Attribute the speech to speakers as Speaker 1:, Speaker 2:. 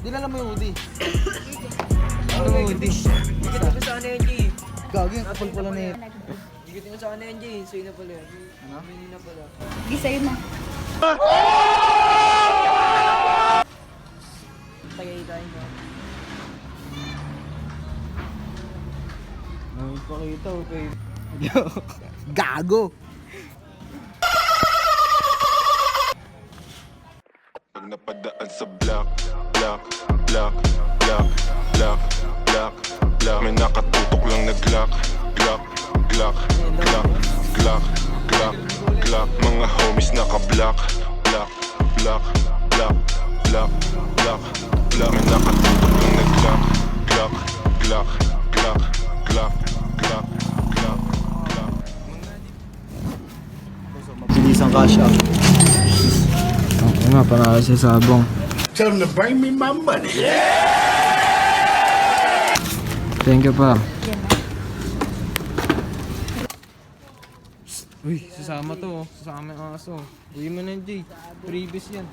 Speaker 1: Dinala mo yung hoodie. Ano yung hoodie?
Speaker 2: Gigitin ko sana yan, Jay.
Speaker 1: Gagi, ang kapal pala na yun.
Speaker 2: Gigitin ko sana yan, Jay. Sa'yo na pala.
Speaker 1: Ano?
Speaker 2: Sa'yo na pala.
Speaker 3: Di sa'yo na.
Speaker 2: Tagay-tagay mo.
Speaker 1: Ay, pakita, okay. Gago!
Speaker 4: Pag napadaan sa block, block, block, block, block, block, block. May nakatutok lang na Glock, Glock, Glock, Glock, Glock, Glock, Glock. Mga homies naka-block, block, block, block, block, block, block. May nakatutok lang na Glock, Glock, Glock, Glock, Glock, Glock, Glock, Glock.
Speaker 1: Bilis ang cash out. Okay nga, panalo siya sa abong.
Speaker 5: Tell them to bring me my money.
Speaker 1: Thank you pa. Uy, sasama to oh. Sasama yung aso. Uwi mo na yun, Jay. Previous yan.